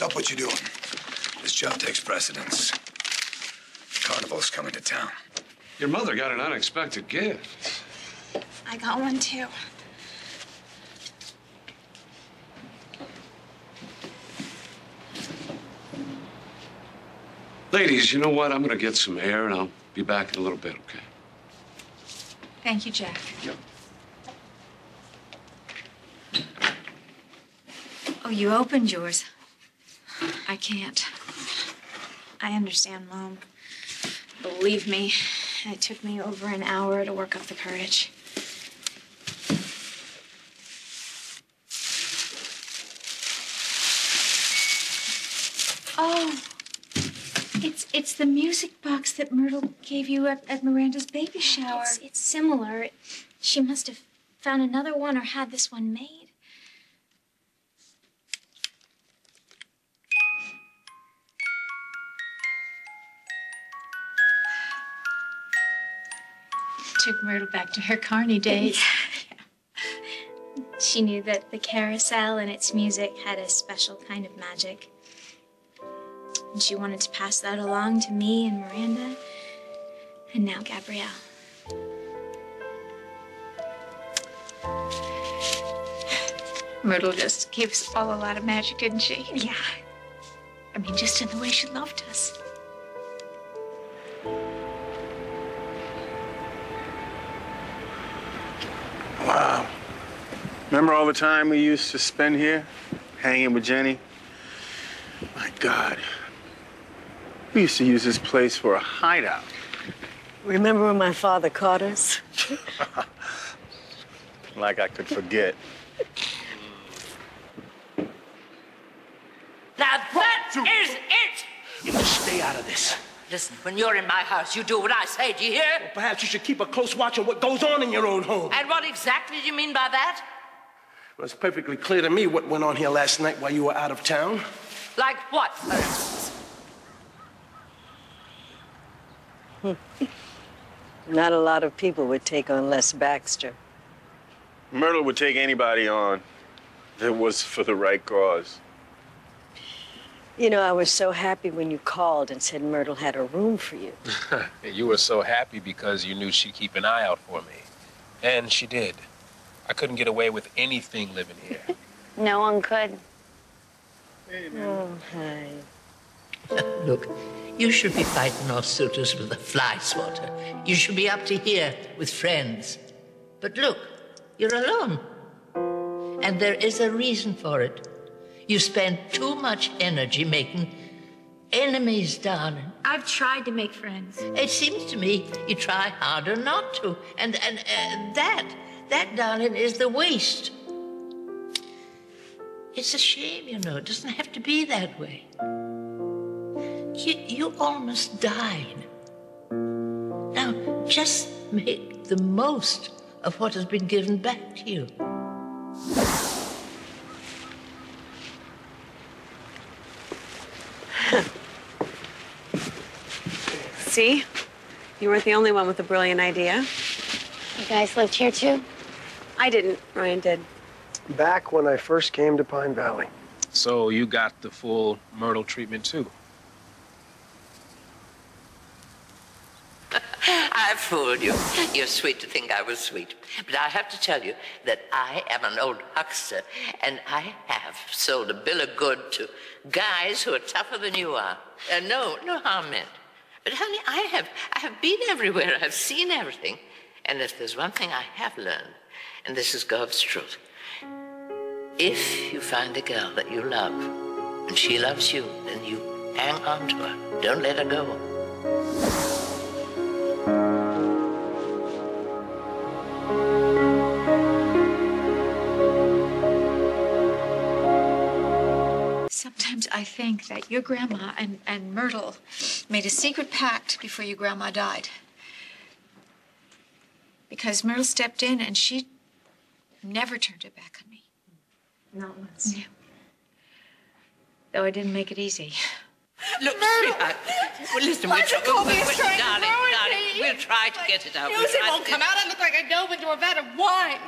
Stop what you're doing. This job takes precedence. Carnival's coming to town. Your mother got an unexpected gift. I got one, too. Ladies, you know what? I'm gonna get some air and I'll be back in a little bit, okay? Thank you, Jack. Yep. Oh, you opened yours. I can't. I understand, Mom. Believe me, it took me over an hour to work up the courage. Oh, it's the music box that Myrtle gave you at Miranda's baby shower. It's similar. She must have found another one or had this one made. Took Myrtle back to her Carney days. Yeah. She knew that the carousel and its music had a special kind of magic. And she wanted to pass that along to me and Miranda, and now Gabrielle. Myrtle just gave us all a lot of magic, didn't she? Yeah. I mean, just in the way she loved us. Wow. Remember all the time we used to spend here, hanging with Jenny? My God. We used to use this place for a hideout. Remember when my father caught us? Like I could forget. Now that is it! You just stay out of this. Listen, when you're in my house, you do what I say, do you hear? Well, perhaps you should keep a close watch on what goes on in your own home. And what exactly do you mean by that? Well, it's perfectly clear to me what went on here last night while you were out of town. Like what, for instance? Not a lot of people would take on Les Baxter. Myrtle would take anybody on if it was for the right cause. You know, I was so happy when you called and said Myrtle had a room for you. You were so happy because you knew she'd keep an eye out for me. And she did. I couldn't get away with anything living here. No one could. Hey, oh, hi. Look, you should be fighting off suitors with a fly swatter. You should be up to here with friends. But look, you're alone. And there is a reason for it. You spend too much energy making enemies, darling. I've tried to make friends. It seems to me you try harder not to. And that, darling, is the waste. It's a shame, you know. It doesn't have to be that way. You almost died. Now, just make the most of what has been given back to you. See? You weren't the only one with a brilliant idea. You guys lived here, too? I didn't. Ryan did. Back when I first came to Pine Valley. So you got the full Myrtle treatment, too? I fooled you. You're sweet to think I was sweet. But I have to tell you that I am an old huckster, and I have sold a bill of good to guys who are tougher than you are. No harm meant. But honey, I have been everywhere. I've seen everything. And if there's one thing I have learned, and this is God's truth, if you find a girl that you love, and she loves you, then you hang on to her. Don't let her go. Sometimes I think that your grandma and Myrtle made a secret pact before your grandma died. Because Myrtle stepped in and she never turned her back on me. Not once. No. Though I didn't make it easy. Look, sweetheart. Well, listen, darling, we'll try to get it out. Music won't come out. I look like I dove into a vat of wine.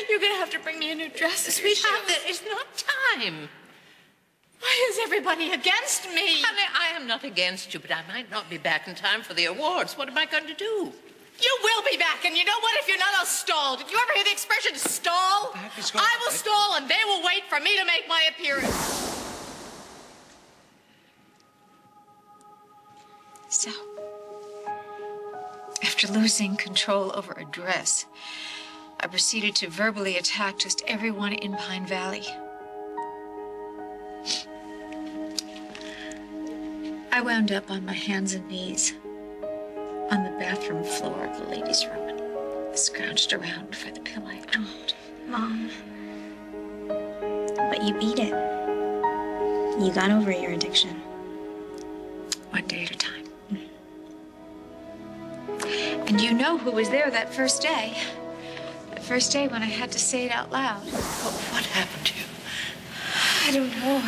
You're gonna have to bring me a new dress. Sweetheart, there is not time. Why is everybody against me? Honey, I am not against you, but I might not be back in time for the awards. What am I going to do? You will be back, and you know what? If you're not, I'll stall. Did you ever hear the expression stall? I will stall, and they will wait for me to make my appearance. So, after losing control over a dress, I proceeded to verbally attack just everyone in Pine Valley. I wound up on my hands and knees on the bathroom floor of the ladies' room and scrounged around for the pill I dropped. Mom. But you beat it. You got over your addiction. One day at a time. And you know who was there that first day? The first day when I had to say it out loud. What happened to you? I don't know.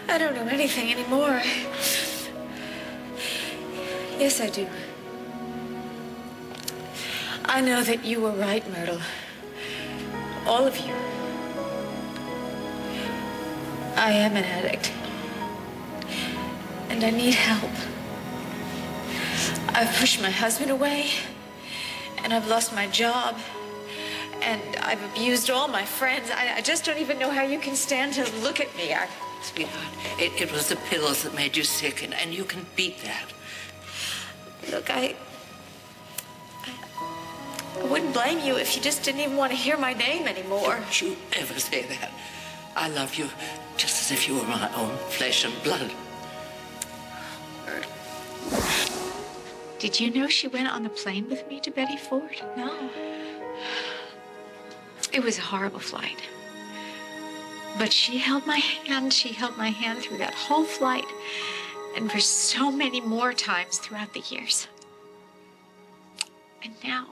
I don't know anything anymore. Yes, I do. I know that you were right, Myrtle. All of you. I am an addict. And I need help. I've pushed my husband away, and I've lost my job, and I've abused all my friends. I just don't even know how you can stand to look at me. Sweetheart, it was the pills that made you sick, and you can beat that. Look, I wouldn't blame you if you just didn't even want to hear my name anymore. Don't you ever say that. I love you just as if you were my own flesh and blood. Did you know she went on the plane with me to Betty Ford? No. It was a horrible flight. But she held my hand. She held my hand through that whole flight. And for so many more times throughout the years. And now,